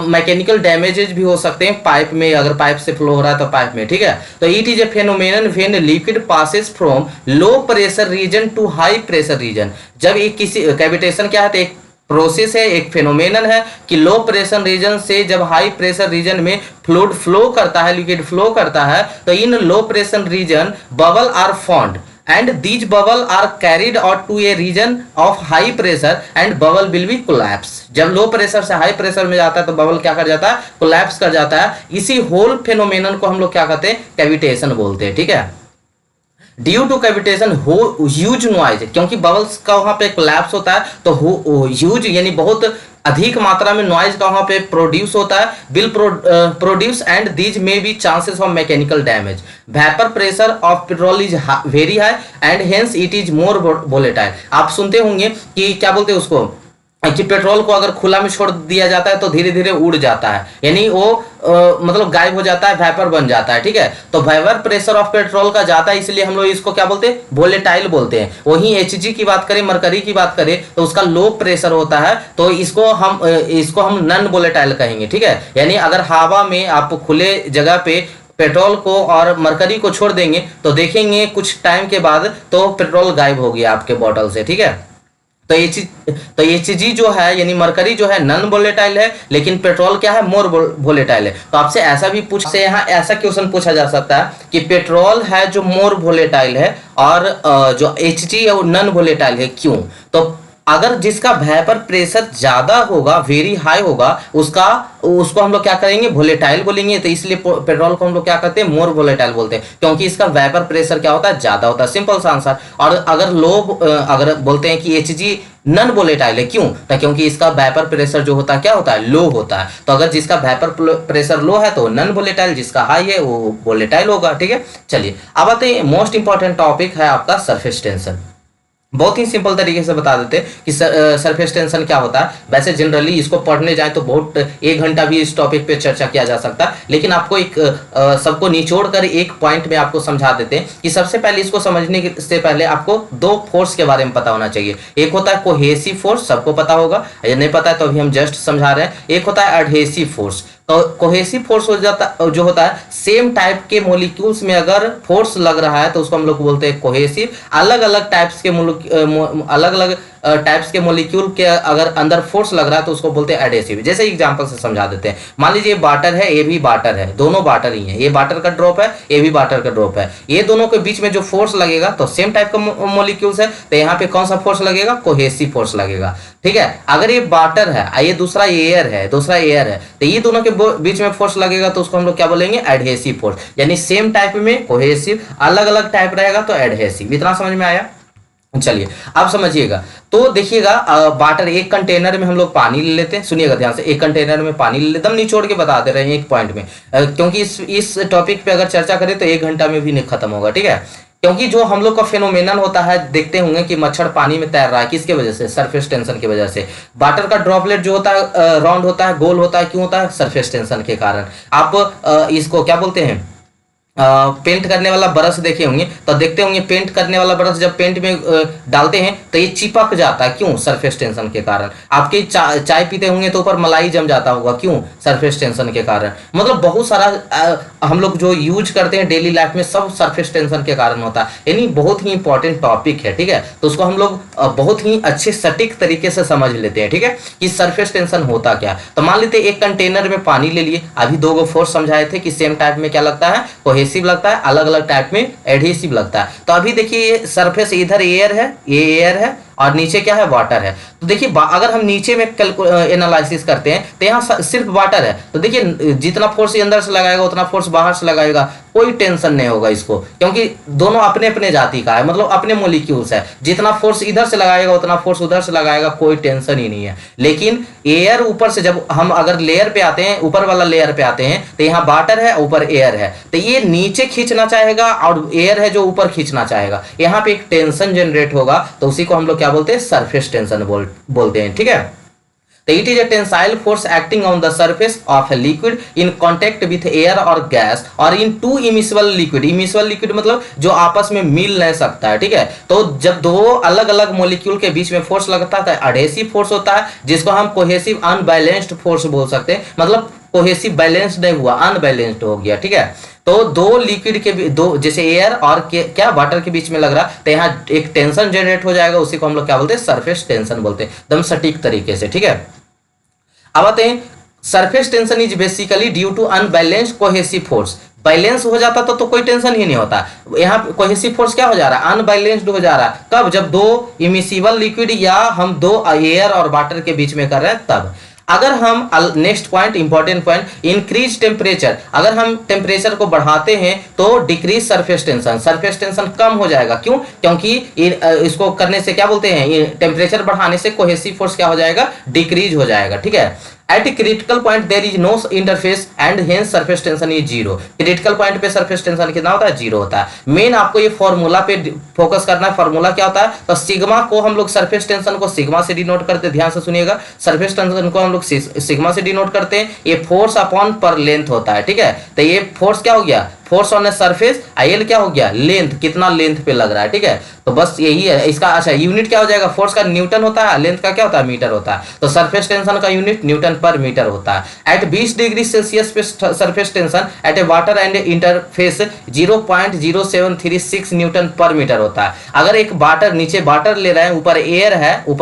मैकेनिकल डैमेजेस भी हो सकते हैं पाइप में, अगर पाइप से फ्लो हो रहा है तो पाइप में, ठीक है। तो it is a phenomenon when liquid passes from low pressure region to high pressure region. जब एक किसी कैविटेशन क्या है, तो एक प्रोसेस है, एक फेनोमेनन है कि लो प्रेशर रीजन से जब हाई प्रेशर रीजन में फ्लूइड फ्लो करता है, लिक्विड फ्लो करता है, तो in low pressure region bubble are formed and these bubble are carried out to a region of high pressure and bubble will be collapse। जब low pressure से high pressure में जाता है तो बबल क्या कर जाता है कोलैप्स कर जाता है। इसी होल फेनोमेनन को हम लोग क्या कहते हैं कैविटेशन बोलते हैं, ठीक है। ड्यू टू कैविटेशन हो ह्यूज नॉइज, क्योंकि बबल्स का वहां पे कोलैप्स होता है तो ह्यूज यानी बहुत अधिक मात्रा में नॉइज का वहां पे प्रोड्यूस होता है, will produce and these may be chances of mechanical damage. Vapour pressure of petrol is very high and hence it is more volatile. आप सुनते होंगे कि क्या बोलते हैं उसको कि पेट्रोल को अगर खुला में छोड़ दिया जाता है तो धीरे धीरे उड़ जाता है, यानी वो मतलब गायब हो जाता है, वेपर बन जाता है, ठीक है। तो वेपर प्रेशर ऑफ पेट्रोल का जाता है, इसलिए हम लोग इसको क्या बोलते हैं वोलेटाइल बोलते हैं। वहीं Hg की बात करें, मरकरी की बात करें तो उसका लो प्रेशर होता है, तो इसको हम नॉन वोलेटाइल कहेंगे, ठीक है। यानी अगर हवा में आप खुले जगह पे पेट्रोल को और मरकरी को छोड़ देंगे तो देखेंगे कुछ टाइम के बाद तो पेट्रोल गायब हो गया आपके बॉटल से, ठीक है। तो Hg जो है यानी मरकरी जो है नॉन वोलेटाइल है, लेकिन पेट्रोल क्या है मोर वोलेटाइल है। तो आपसे ऐसा भी यहाँ ऐसा क्वेश्चन पूछा जा सकता है कि पेट्रोल है जो मोर वोलेटाइल है और जो Hg है वो नॉन वोलेटाइल है, क्यों। तो अगर जिसका वेपर प्रेशर ज्यादा होगा, वेरी हाई होगा, उसको हम लोग क्या करेंगे, वोलेटाइल बोलेंगे। तो इसलिए पेट्रोल को हम लोग क्या करते हैं, मोर वोलेटाइल बोलते हैं, क्योंकि इसका वेपर प्रेशर क्या होता है, ज्यादा होता है। सिंपल सा आंसर। और अगर अगर बोलते हैं कि एचजी नन वोलेटाइल है, क्यों, तो क्योंकि इसका वेपर प्रेशर जो होता है क्या होता है, लो होता है। तो अगर जिसका वेपर प्रेशर लो है तो नन वोलेटाइल, जिसका हाई है वो वोलेटाइल होगा। ठीक है, चलिए अब आते हैं मोस्ट इंपॉर्टेंट टॉपिक है आपका सरफेस टेंशन। बहुत ही सिंपल तरीके से बता देते हैं कि सरफेस टेंशन क्या होता है। वैसे जनरली इसको पढ़ने जाए तो बहुत 1 घंटा भी इस टॉपिक पे चर्चा किया जा सकता है, लेकिन आपको एक सबको निचोड़ कर एक पॉइंट में आपको समझा देते हैं कि सबसे पहले इसको समझने से पहले आपको 2 फोर्स के बारे में पता होना चाहिए। एक होता है कोहेसिव फोर्स, सबको पता होगा, ये नहीं पता है तो अभी हम जस्ट समझा रहे हैं। एक होता है एडहेसिव फोर्स। तो कोहेसिव फोर्स हो जाता जो होता है, सेम टाइप के मॉलिक्यूल्स में अगर फोर्स लग रहा है तो उसको हम लोग बोलते हैं कोहेसिव। अलग अलग टाइप्स के मॉलिक्यूल के अगर अंदर फोर्स लग रहा है तो उसको बोलते हैं एडेसिव। जैसे एग्जांपल से समझा देते हैं। मान लीजिए वाटर है, ये भी वाटर है, दोनों वाटर ही है, ये वाटर का ड्रॉप है, ये भी वाटर का ड्रॉप है। ये दोनों के बीच में जो फोर्स लगेगा, तो सेम टाइप का मॉलिक्यूल्स है, तो यहाँ पे कौन सा फोर्स लगेगा, कोहेसिव फोर्स लगेगा। ठीक है, अगर ये वाटर है, ये दूसरा एयर है, तो ये दोनों के बीच में फोर्स लगेगा तो उसको हम लोग क्या बोलेंगे, एडहेसिव फोर्स। यानी सेम टाइप में कोहेसिव, अलग अलग टाइप रहेगा तो एडहेसिव। इतना समझ में आया। चलिए अब समझिएगा। तो देखिएगा, वाटर, एक कंटेनर में हम लोग पानी ले लेते हैं। सुनिएगा ध्यान से, एक कंटेनर में पानी ले लेते हैं, एकदम निचोड़ के बता दे रहे हैं एक पॉइंट में, क्योंकि इस टॉपिक पे अगर चर्चा करें तो 1 घंटा में भी नहीं खत्म होगा। ठीक है, क्योंकि जो हम लोग का फेनोमेनन होता है, देखते होंगे कि मच्छर पानी में तैर रहा है, किसके वजह से, सरफेस टेंशन की वजह से। वाटर का ड्रॉपलेट जो होता है राउंड होता है, गोल होता है, क्यों होता है, सरफेस टेंशन के कारण। आप इसको क्या बोलते हैं, पेंट करने वाला ब्रश देखे होंगे, तो देखते होंगे पेंट करने वाला ब्रश जब पेंट में डालते हैं तो ये चिपक जाता है, क्यों, सरफेस टेंशन के कारण। आपके चाय पीते होंगे तो ऊपर मलाई जम जाता होगा, क्यों, सरफेस टेंशन के कारण। मतलब बहुत सारा हम लोग जो यूज करते हैं डेली लाइफ में, सब सरफेस टेंशन के कारण होता है। यानी बहुत ही इंपॉर्टेंट टॉपिक है। ठीक है, तो उसको हम लोग बहुत ही अच्छे सटीक तरीके से समझ लेते हैं। ठीक है, कि सरफेस टेंशन होता क्या। तो मान लेते एक कंटेनर में पानी ले लिए, अभी 2 फोर्स समझाए थे कि सेम टाइप में क्या लगता है, कोहेसिव लगता है, अलग अलग टाइप में एडहेसिव लगता है। तो अभी देखिए सरफेस, इधर एयर है, ये एयर है, और नीचे क्या है, वाटर है। तो देखिए अगर हम नीचे में एनालिसिस करते हैं तो यहाँ सिर्फ वाटर है, तो देखिए जितना फोर्स अंदर से लगाएगा उतना फोर्स बाहर से लगाएगा, कोई टेंशन नहीं होगा इसको, क्योंकि दोनों अपने अपने जाति का है, मतलब अपने मॉलिक्यूल्स है। जितना फोर्स इधर से लगाएगा उतना फोर्स उधर से लगाएगा, कोई टेंशन ही नहीं है। लेकिन एयर ऊपर से, जब हम अगर लेयर पे आते हैं, ऊपर वाला लेयर पे आते हैं, तो यहाँ वाटर है, ऊपर एयर है, तो ये नीचे खींचना चाहेगा और एयर है जो ऊपर खींचना चाहेगा। यहाँ पे एक टेंशन जनरेट होगा, तो उसी को हम लोग क्या बोलते हैं, सरफेस टेंशन बोलते हैं। ठीक है, तो it is a tensile force acting on the surface of a liquid in contact with air और गैस और in two immiscible liquid. Immiscible liquid मतलब जो आपस में मिल नहीं सकता है। ठीक है, तो जब 2 अलग अलग मॉलिक्यूल के बीच में फोर्स लगता है तो एडहेसिव फोर्स होता है, जिसको हम कोहेसिव अनबैलेंस्ड फोर्स बोल सकते हैं। मतलब कोहेसिव बैलेंस्ड नहीं हुआ, अनबैलेंस्ड हो गया। ठीक है, तो 2 लिक्विड के दो, जैसे एयर और क्या वाटर के बीच में लग रहा, तो यहाँ एक टेंशन जनरेट हो जाएगा, उसी को हम लोग क्या बोलते हैं, सरफेस टेंशन बोलते हैं, एकदम सटीक तरीके से। ठीक है, अब आते हैं, surface tension is basically due to unbalanced cohesive force. Balance हो जाता तो कोई टेंशन ही नहीं होता। यहाँ कोहेसिव फोर्स क्या हो जा रहा है, अनबैलेंस्ड हो जा रहा है। कब, जब 2 इमिसिबल लिक्विड या हम 2 एयर और वाटर के बीच में कर रहे हैं तब। अगर हम next point, important point, increase temperature, अगर हम टेम्परेचर को बढ़ाते हैं तो decrease surface tension, surface tension कम हो जाएगा। क्यों, क्योंकि इसको करने से क्या बोलते हैं, टेम्परेचर बढ़ाने से कोहेसिव फोर्स क्या हो जाएगा, डिक्रीज हो जाएगा। ठीक है, at critical point there is no interface and hence surface tension is 0। Critical point पे सरफेस टेंशन कितना होता है, 0 होता है। मेन आपको ये फॉर्मूला पे फोकस करना है। फॉर्मूला क्या होता है, तो सिग्मा को हम लोग, सरफेस टेंशन को सिग्मा से डिनोट करते हैं। ध्यान से सुनिएगा, सरफेस टेंशन को हम लोग सिग्मा से डिनोट करते हैं। ये फोर्स अपॉन पर लेंथ होता है। ठीक है, तो ये फोर्स क्या हो गया, force on a surface, L क्या हो गया, लेंथ, कितना लेंथ पे लग रहा है। ठीक है, तो बस यही है इसका। अच्छा, यूनिट क्या हो जाएगा, फोर्स का न्यूटन होता है, लेंथ का क्या होता है, मीटर होता है। तो सरफेस टेंशन का यूनिट न्यूटन पर मीटर होता है। एट 20 डिग्री सेल्सियस पे surface tension eight A water and interface 0.0736 Newton पर मीटर होता है। अगर एक वाटर, नीचे वाटर ले रहे हैं, ऊपर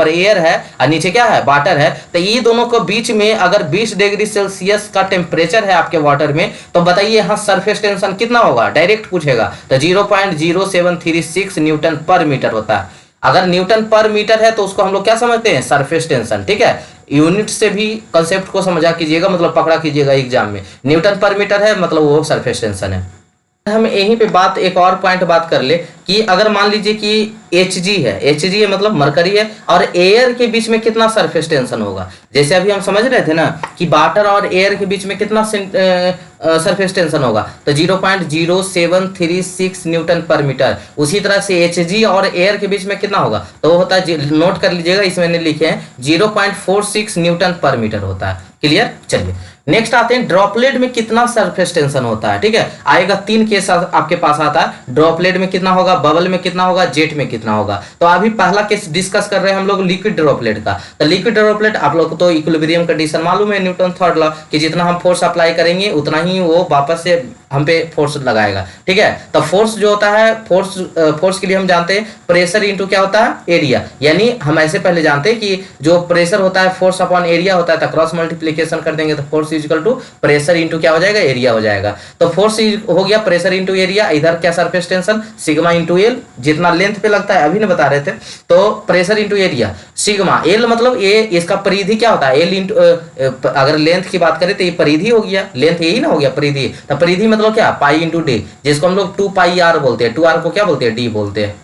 एयर है और नीचे क्या है, वाटर है, तो ये दोनों को बीच में अगर 20 डिग्री सेल्सियस का टेम्परेचर है आपके वाटर में, तो बताइए यहाँ सरफेस टेंशन कितना होगा, डायरेक्ट पूछेगा, तो 0.0736 न्यूटन पर मीटर होता है। अगर न्यूटन पर मीटर है तो उसको हम लोग क्या समझते हैं, सरफेस टेंशन। ठीक है, यूनिट से भी कंसेप्ट को समझा कीजिएगा, मतलब पकड़ा कीजिएगा एग्जाम में। न्यूटन पर मीटर है मतलब वो सरफेस टेंशन है। हम यहीं पे बात एक और पॉइंट बात कर ले कि अगर मान लीजिए कि Hg है, Hg है मतलब मरकरी है, और एयर के बीच में कितना सरफेस टेंशन होगा। जैसे अभी हम समझ रहे थे ना कि वाटर और एयर के बीच में कितना सरफेस टेंशन होगा, तो 0.0736 न्यूटन पर मीटर। उसी तरह से Hg और एयर के बीच में कितना होगा, तो वो होता है, नोट कर लीजिएगा, इसमें मैंने लिखे हैं 0.46 न्यूटन पर मीटर होता है। क्लियर। चलिए नेक्स्ट आते हैं, ड्रॉपलेट में कितना सरफेस टेंशन होता है। ठीक है, आएगा 3 केस आपके पास आता है, ड्रॉपलेट में कितना होगा, बबल में कितना होगा, जेट में कितना होगा। तो अभी पहला केस डिस्कस कर रहे हैं हम लोग लिक्विड ड्रॉपलेट का। तो लिक्विड ड्रॉपलेट आप लोग को तो इक्विलिब्रियम कंडीशन मालूम है, न्यूटन थर्ड लॉ, कि जितना हम फोर्स अप्लाई करेंगे उतना ही वो वापस से हम पे फोर्स लगाएगा। ठीक है, तो फोर्स जो होता है, फोर्स के लिए हम जानते हैं प्रेशर इंटू क्या होता है, एरिया। यानी हम ऐसे पहले जानते हैं कि जो प्रेशर होता है फोर्स अपॉन एरिया होता है, तो क्रॉस मल्टीप्लीकेशन कर देंगे तो force equal to pressure into क्या हो जाएगा, एरिया हो जाएगा। तो फोर्स हो गया प्रेशर इंटू एरिया, इधर क्या surface tension sigma into L, जितना लेंथ पे लगता है अभी ने बता रहे थे। तो pressure into area sigma, L मतलब ए, इसका परिधि क्या होता है, एल इंटू, अगर लेंथ की बात करें तो ये परिधि हो गया, लेंथ यही ना हो गया परिधि। तो परिधि मतलब क्या, पाई इंटू डी, जिसको हम लोग 2 पाई आर बोलते हैं, 2 आर को क्या बोलते हैं, डी बोलते हैं।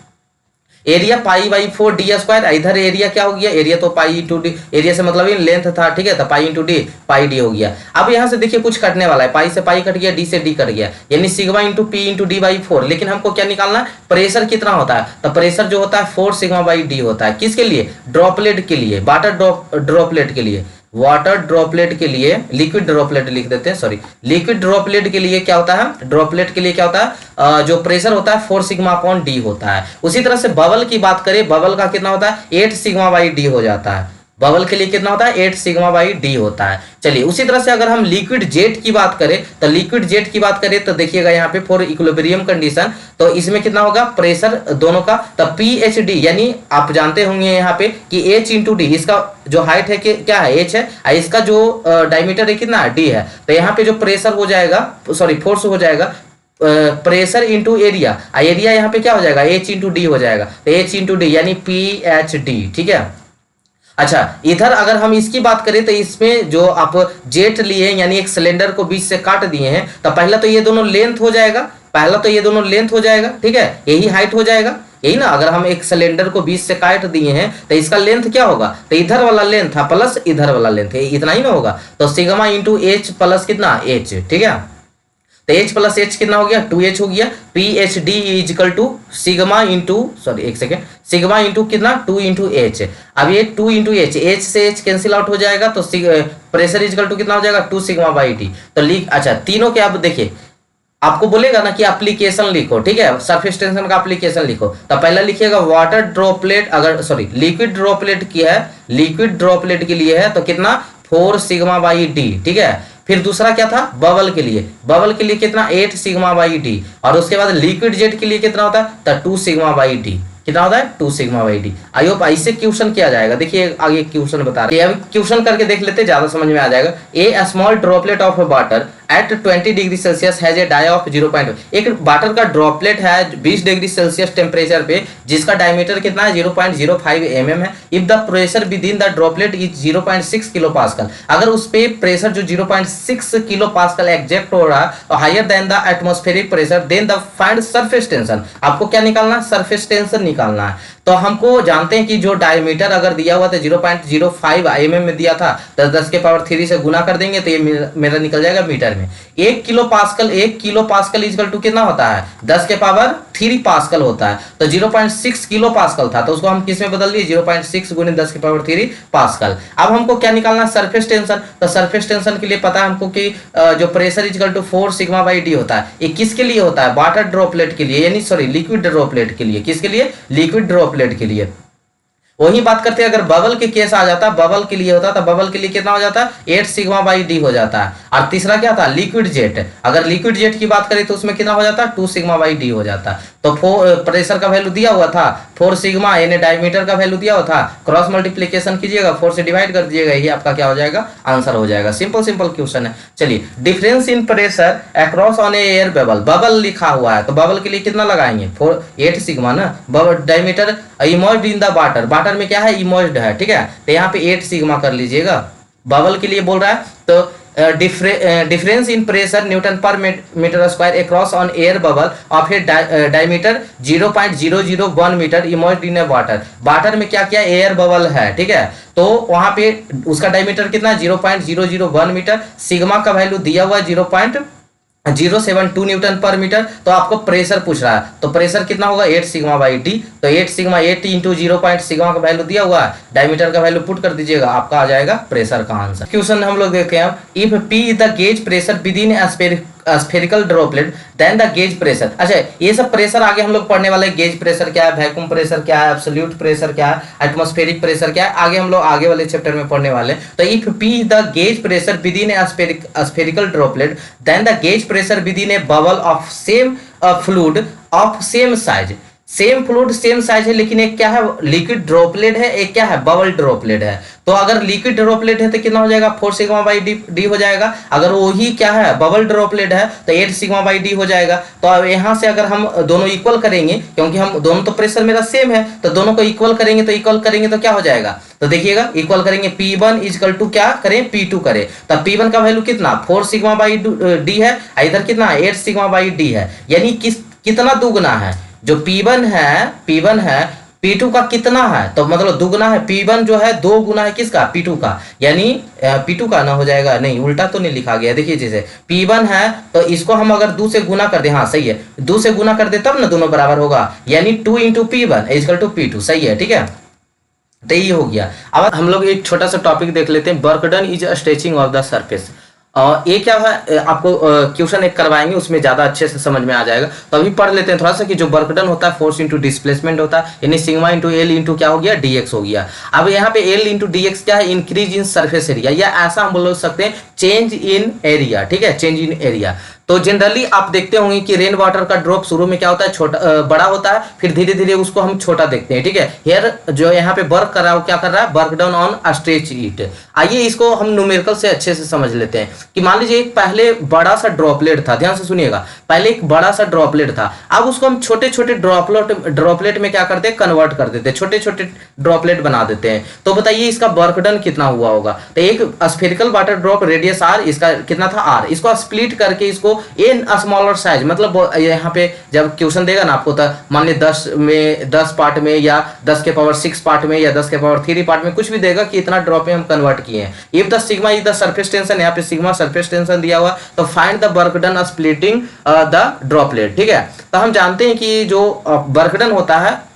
Area pi by 4 D square, इधर एरिया क्या हो गया, एरिया तो पाई इंटू डी, एरिया से मतलब लेंथ था। ठीक है, तो पाई इंटू डी, पाई डी हो गया। अब यहां से देखिए कुछ कटने वाला है, पाई से पाई कट गया, डी से डी कट गया, यानी sigma into P into D by 4। लेकिन हमको क्या निकालना है, प्रेशर कितना होता है, तो प्रेशर जो होता है 4 सिग्मा बाई डी होता है। किसके लिए, ड्रॉपलेट के लिए, वाटर ड्रॉपलेट के लिए, वाटर ड्रॉपलेट के लिए, लिक्विड ड्रॉपलेट लिख देते हैं, सॉरी, लिक्विड ड्रॉपलेट के लिए क्या होता है, ड्रॉपलेट के लिए क्या होता है, जो प्रेशर होता है 4 सिग्मा अपॉन डी होता है। उसी तरह से बबल की बात करें, बबल का कितना होता है, 8 सिग्मा बाई डी हो जाता है। बबल के लिए कितना होता है, 8 सिग्मा बाई डी होता है। चलिए उसी तरह से अगर हम लिक्विड जेट की बात करें, तो लिक्विड जेट की बात करें तो देखिएगा यहाँ पे फॉर इक्विलिब्रियम कंडीशन, तो इसमें कितना होगा प्रेशर दोनों का, तो पी एच डी, यानी आप जानते होंगे यहाँ पे कि एच इंटू डी, इसका जो हाइट है कि क्या है, एच है, इसका जो डायमीटर है कितना है, डी है। तो यहाँ पे जो प्रेशर हो जाएगा, सॉरी फोर्स हो जाएगा प्रेशर इंटू एरिया, एरिया यहाँ पे क्या हो जाएगा, एच इंटू डी हो जाएगा, तो एच इंटू डी यानी पी एच डी। ठीक है, अच्छा इधर अगर हम इसकी बात करें तो इसमें जो आप जेट लिए यानी एक सिलेंडर को बीच से काट दिए हैं, तो पहला तो ये दोनों लेंथ हो जाएगा, पहला तो ये दोनों लेंथ हो जाएगा। ठीक है, यही हाइट हो जाएगा, यही ना, अगर हम एक सिलेंडर को बीच से काट दिए हैं तो इसका लेंथ क्या होगा, तो इधर वाला लेंथ था प्लस इधर वाला लेंथ, इतना ही ना होगा, तो सिग्मा इंटू एच प्लस कितना एच। ठीक है, तो एच प्लस एच कितना हो गया, 2h हो गया। P h d equal to sigma into, sorry एक सेकेंड, सिग्मा इंटू कितना 2 इंटू एच। अब ये 2 इंटू एच, एच से एच कैंसिल आउट हो जाएगा, तो प्रेशर इजिकल टू कितना हो जाएगा, 2 सिग्मा बाई टी। तो लिख, अच्छा तीनों के, अब देखिए आपको बोलेगा ना कि एप्लीकेशन लिखो। ठीक है, सरफेस टेंशन का एप्लीकेशन लिखो, तो पहला लिखिएगा वाटर ड्रॉपलेट, अगर सॉरी लिक्विड ड्रॉपलेट की है, लिक्विड ड्रॉपलेट के लिए है तो कितना 4 सिग्मा बाई डी। ठीक है, फिर दूसरा क्या था, बबल के लिए, बबल के लिए कितना 8 सिग्मा बाई डी, और उसके बाद लिक्विड जेट के लिए कितना होता है, तो 2 सिग्मा बाई डी। कितना होता है, 2 sigma by D. I hope ऐसे क्वेश्चन किया जाएगा। देखिए आगे क्वेश्चन बता रहे हैं, अब क्वेश्चन करके देख लेते, ज्यादा समझ में आ जाएगा। A small droplet of water at 20 degree Celsius has a dia of 0.1, एक वाटर का ड्रॉपलेट है 20 डिग्री सेल्सियस टेम्परेचर पे, जिसका डायमीटर कितना है 0.05 mm है। If the pressure with in the droplet is 0.6 kilo pascal, अगर उस पे प्रेशर जो 0.6 किलो पास्कल एग्जैक्ट हो रहा है और higher than the atmospheric pressure, then the find surface tension. आपको क्या निकालना है, सरफेस टेंशन निकालना है। तो हमको जानते हैं कि जो डायमीटर अगर दिया हुआ था 0.05 mm में दिया था, तो 10 के पावर 3 से गुना कर देंगे तो ये मेरा निकल जाएगा मीटर में। 1 किलो पास्कल इक्वल टू कितना होता है, 10 के पावर 3 पास्कल होता है। तो 0.6 किलो पास्कल था, तो उसको हम किस में बदल दिए, 0.6 गुने 10 के पावर 3 पास्कल। अब हमको क्या निकालना है, सरफेस टेंशन। तो सरफेस टेंशन के लिए पता है हमको कि जो pressure equal to 4 sigma by d होता है। ये किसके लिए होता है, वाटर ड्रॉपलेट के लिए, यानी सॉरी लिक्विड ड्रॉपलेट के लिए। किसके लिए, लिक्विड ड्रॉपलेट के लिए। वही बात करते हैं, अगर बबल के केस आ जाता, बबल के लिए होता, तो बबल के लिए कितना हो जाता है, 8 सिग्मा बाई डी हो जाता है। और तीसरा क्या था, लिक्विड जेट, अगर लिक्विड जेट की बात करें तो उसमें कितना हो जाता है, 2 सिग्मा बाई डी हो जाता है। तो प्रेशर का वैल्यू दिया हुआ था 4 सिग्मा, यानी डायमीटर का वैल्यू दिया हुआ था, क्रॉस मल्टीप्लीकेशन कीजिएगा, 4 से डिवाइड कर दीजिएगा, ये आपका क्या हो जाएगा, आंसर हो जाएगा। सिंपल क्वेश्चन है। चलिए, difference in pressure across on air bubble, bubble लिखा हुआ है तो बबल के लिए कितना लगाएंगे, 8 सिग्मा ना, diameter emerged in the water, water में क्या है, इमर्ज्ड है, ठीक है। तो यहाँ पे 8 सिग्मा कर लीजिएगा, बबल के लिए बोल रहा है। तो डिफरेंस इन प्रेशर न्यूटन पर metre square across on air bubble of a diameter 0.001 metre immersed in a water. Water में क्या क्या एयर बबल है, ठीक है। तो वहां पे उसका डायमीटर कितना, 0.001 मीटर, सिग्मा का वैल्यू दिया हुआ 0.072 न्यूटन पर मीटर। तो आपको प्रेशर पूछ रहा है, तो प्रेशर कितना होगा, 8 सिग्मा बाई डी। तो 8 सिग्मा 8 इंटू 0 सिग्मा का वैल्यू दिया हुआ है, डायमीटर का वैल्यू पुट कर दीजिएगा, आपका आ जाएगा प्रेशर का आंसर। क्वेश्चन हम लोग देखते हैं, if p is the gauge pressure with in spherical droplet then the gauge pressure. अच्छा, ये सब प्रेशर आगे हम लोग पढ़ने वाले हैं, गेज प्रेशर क्या है, वैक्यूम प्रेशर क्या है, एब्सोल्यूट प्रेशर क्या है, एटमॉस्फेरिक प्रेशर क्या है, आगे हम लोग आगे वाले चैप्टर में पढ़ने वाले हैं। तो if p is the gauge pressure with in spherical droplet then the gauge pressure with in a bubble of same fluid of same size. Same fluid same size है, लेकिन एक क्या है, लिक्विड ड्रॉपलेट है, एक क्या है, बबल ड्रॉपलेट है। तो अगर लिक्विड ड्रॉपलेट है तो कितना हो जाएगा, 4 सिग्मा बाई डी हो जाएगा। अगर वही क्या है, बबल ड्रॉपलेट है, तो 8 सिग्मा बाई डी हो जाएगा। तो अब यहाँ से अगर हम दोनों इक्वल करेंगे, क्योंकि हम दोनों तो प्रेशर मेरा सेम है, तो दोनों को इक्वल करेंगे, तो क्या हो जाएगा, तो देखिएगा इक्वल करेंगे, P1 इक्वल टू क्या करें, P2 करें। तब P1 का वैल्यू कितना, 4 सिग्मा बाई डी है, इधर कितना 8 सिग्मा बाई डी है, यानी कितना दुगना है, जो P1 है P2 का कितना है, तो मतलब दुगना है। P1 जो है 2 गुना है किसका, P2 का, यानी P2 का ना हो जाएगा, नहीं उल्टा तो नहीं लिखा गया, देखिए जैसे P1 है तो इसको हम अगर 2 से गुना कर दे, हाँ सही है, 2 से गुना कर दे तब ना दोनों बराबर होगा, यानी 2 into P1 equal to P2, सही है, ठीक है। तो ये हो गया। अब हम लोग एक छोटा सा टॉपिक देख लेते हैं, work done is stretching of the surface. ये क्या है, आपको क्वेश्चन एक करवाएंगे, उसमें ज्यादा अच्छे से समझ में आ जाएगा। तो अभी पढ़ लेते हैं थोड़ा सा कि जो वर्क डन होता है फोर्स इंटू डिस्प्लेसमेंट होता है, यानी सिग्मा इंटू एल इंटू क्या हो गया, डीएक्स हो गया। अब यहाँ पे एल इंटू डीएक्स क्या है, इंक्रीज इन सरफेस एरिया, या ऐसा हम बोल सकते हैं चेंज इन एरिया, ठीक है, चेंज इन एरिया। तो जनरली आप देखते होंगे कि रेन वाटर का ड्रॉप शुरू में क्या होता है, छोटा बड़ा होता है, फिर धीरे धीरे उसको हम छोटा देखते हैं, ठीक है। हेयर जो यहाँ पे वर्क कर रहा है, क्या कर रहा है, work down on stretch it. आइए इसको हम न्यूमेरिकल से अच्छे से समझ लेते हैं कि मान लीजिए एक पहले बड़ा सा ड्रॉपलेट था, ध्यान से सुनिएगा, पहले एक बड़ा सा ड्रॉपलेट था, अब उसको हम छोटे छोटे ड्रॉपलेट में क्या करते हैं, कन्वर्ट कर देते हैं, छोटे छोटे ड्रॉपलेट बना देते हैं। तो बताइए इसका वर्क डन कितना हुआ होगा। तो एक spherical water drop radius r, इसका कितना था आर, इसको स्प्लिट करके इसको इन स्मॉलर साइज, मतलब यहाँ पे जब क्वेश्चन देगा ना आपको, तो मान ली 10 पार्ट में, या 10 के पावर 6 पार्ट में, या 10 के पावर 3 पार्ट में, कुछ भी देगा कि इतना ड्रॉप में हम कन्वर्ट किए हैं। If the sigma is the surface tension, यहाँ पे सिग्मा सरफेस टेंशन दिया हुआ, तो find the work done splitting the droplet, ठीक है। तो हम जानते हैं कि जो वर्क डन होता है,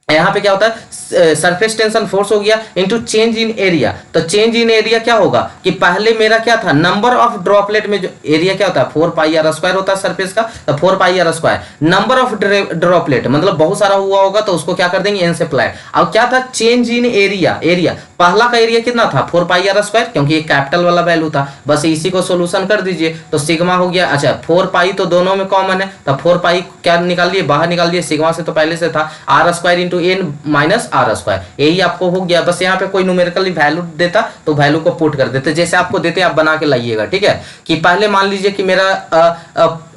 यहाँ पे क्या होता है, सरफेस टेंशन फोर्स हो गया इनटू चेंज इन एरिया। तो चेंज इन एरिया क्या होगा कि पहले मेरा क्या था, नंबर ऑफ ड्रॉपलेट में जो एरिया क्या होता है, 4 पाई आर स्क्वायर होता है सरफेस का, तो 4 pi r square, number of droplet मतलब बहुत सारा हुआ होगा, तो उसको क्या कर देंगे, एन से अप्लाई। अब क्या था, चेंज इन एरिया, एरिया पहला का एरिया कितना था, 4 पाई आर स्क्वायर, क्योंकि ये कैपिटल वाला वैल्यू था, बस इसी को सोल्यूशन कर दीजिए। तो सिग्मा हो गया, अच्छा 4 पाई तो दोनों में कॉमन है, तो 4 पाई क्या निकाल लिए, बाहर निकाल दिए, सिग्मा से तो पहले से था, r square into n minus r square, यही आपको हो गया। बस यहाँ पे कोई न्यूमेरिकल वैल्यू देता तो वैल्यू को पुट कर देते, जैसे आपको देते आप बना के लाइएगा, ठीक है। कि पहले मान लीजिए कि मेरा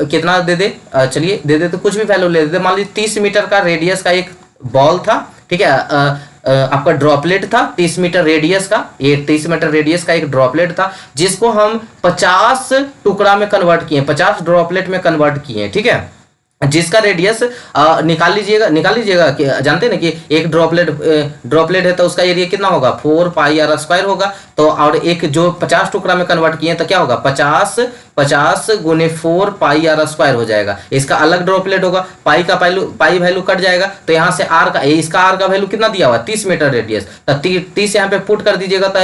कितना दे दे, चलिए दे दे, तो कुछ भी वैल्यू ले देते, मान लीजिए 30 मीटर का रेडियस का एक बॉल था, ठीक है, आपका ड्रॉपलेट था 30 मीटर रेडियस का, ये 30 मीटर रेडियस का एक ड्रॉपलेट था, जिसको हम 50 टुकड़ा में कन्वर्ट किए, 50 ड्रॉपलेट में कन्वर्ट किए, ठीक है, जिसका रेडियस निकाल लीजिएगा कि जानते हैं ना कि एक ड्रॉपलेट है तो उसका एरिया कितना होगा, 4 पाई आर स्क्वायर होगा। तो और एक जो 50 टुकड़ा में कन्वर्ट किए तो क्या होगा, 50 गुने 4 पाई आर स्क्वायर हो जाएगा। इसका अलग ड्रॉपलेट होगा, पाई वैल्यू कट जाएगा, तो यहाँ से इसका आर का वैल्यू कितना दिया हुआ, 30 मीटर रेडियस, तो 30 यहाँ पे पुट कर दीजिएगा, तो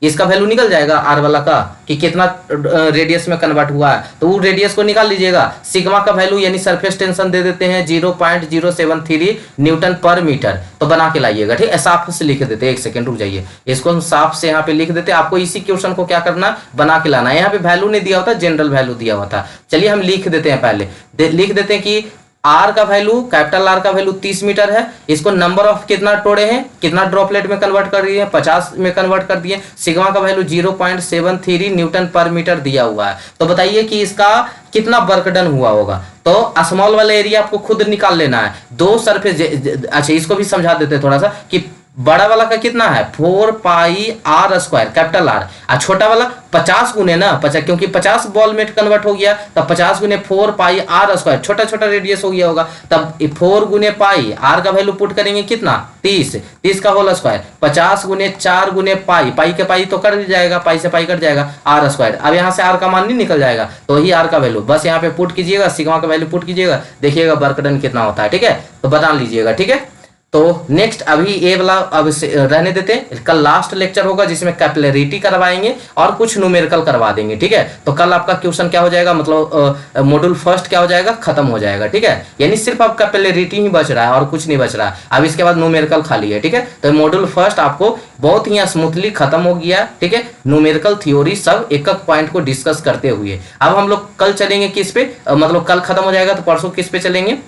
इसका वैल्यू निकल जाएगा आर वाला का कि कितना रेडियस में कन्वर्ट हुआ है, तो वो रेडियस को निकाल लीजिएगा। सिग्मा का वैल्यू यानी सरफेस टेंशन दे देते हैं 0.073 न्यूटन पर मीटर, तो बना के लाइएगा, ठीक है। साफ से लिख देते हैं, एक सेकंड रुक जाइए, इसको हम साफ से यहाँ पे लिख देते हैं। आपको इसी क्वेश्चन को क्या करना, बना के लाना है। यहाँ पे वैल्यू नहीं दिया होता, जनरल वैल्यू दिया हुआ था। चलिए हम लिख देते हैं, पहले लिख देते हैं कि आर का वैल्यू, कैपिटल आर का वैल्यू 30 मीटर है, इसको नंबर ऑफ कितना टोड़े हैं, कितना ड्रॉपलेट में कन्वर्ट कर दिए, 50 में कन्वर्ट कर दिए। सिग्मा का वैल्यू 0.73 न्यूटन पर मीटर दिया हुआ है। तो बताइए कि इसका कितना वर्क डन हुआ होगा। तो स्मॉल वाला एरिया आपको खुद निकाल लेना है। दो सरफेस, अच्छा इसको भी समझा देते हैं थोड़ा सा कि बड़ा वाला का कितना है 4 pi r square capital R, और छोटा वाला 50 गुने ना 50, क्योंकि 50 बॉल में कन्वर्ट हो गया, तब 50 गुने 4 पाई आर स्क्वायर, छोटा छोटा रेडियस हो गया होगा, तब 4 गुने पाई, आर का वैल्यू पुट करेंगे कितना 30 का होल स्क्वायर, 50 गुने 4 गुने पाई, पाई के पाई तो कट जाएगा, पाई से पाई कट जाएगा, आर स्क्वायर। अब यहाँ से आर का मान नहीं निकल जाएगा, तो ही आर का वैल्यू बस यहाँ पे पुट कीजिएगा, सिग्मा का वैल्यू पुट कीजिएगा, देखिएगा वर्क डन कितना होता है। ठीक है, तो बता लीजिएगा। ठीक है, तो नेक्स्ट अभी ये वाला अब रहने देते हैं, कल लास्ट लेक्चर होगा जिसमें कैपिलरिटी करवाएंगे और कुछ न्यूमेरिकल करवा देंगे। ठीक है, तो कल आपका क्वेश्चन क्या हो जाएगा, मतलब मॉड्यूल फर्स्ट क्या हो जाएगा, खत्म हो जाएगा। ठीक है, यानी सिर्फ अब कैपिलरिटी ही बच रहा है और कुछ नहीं बच रहा है, अब इसके बाद न्यूमेरिकल खाली है। ठीक है, तो मॉड्यूल फर्स्ट आपको बहुत ही स्मूथली खत्म हो गया। ठीक है, न्यूमेरिकल थ्योरी सब एक एक पॉइंट को डिस्कस करते हुए। अब हम लोग कल चलेंगे किस पे, मतलब कल खत्म हो जाएगा तो परसों किस पे चलेंगे,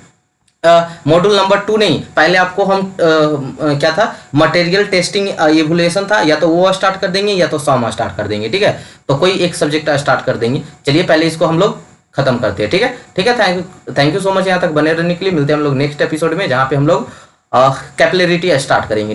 मॉड्यूल नंबर 2 नहीं, पहले आपको हम क्या था मटेरियल टेस्टिंग इवैल्यूएशन था, या तो वो स्टार्ट कर देंगे या तो सम स्टार्ट कर देंगे। ठीक है, तो कोई एक सब्जेक्ट स्टार्ट कर देंगे। चलिए पहले इसको हम लोग खत्म करते हैं। ठीक है, ठीक है, थैंक यू सो मच यहाँ तक बने रहने के लिए। मिलते हैं हम लोग नेक्स्ट एपिसोड में, जहाँ पे हम लोग कैपिलरिटी स्टार्ट करेंगे।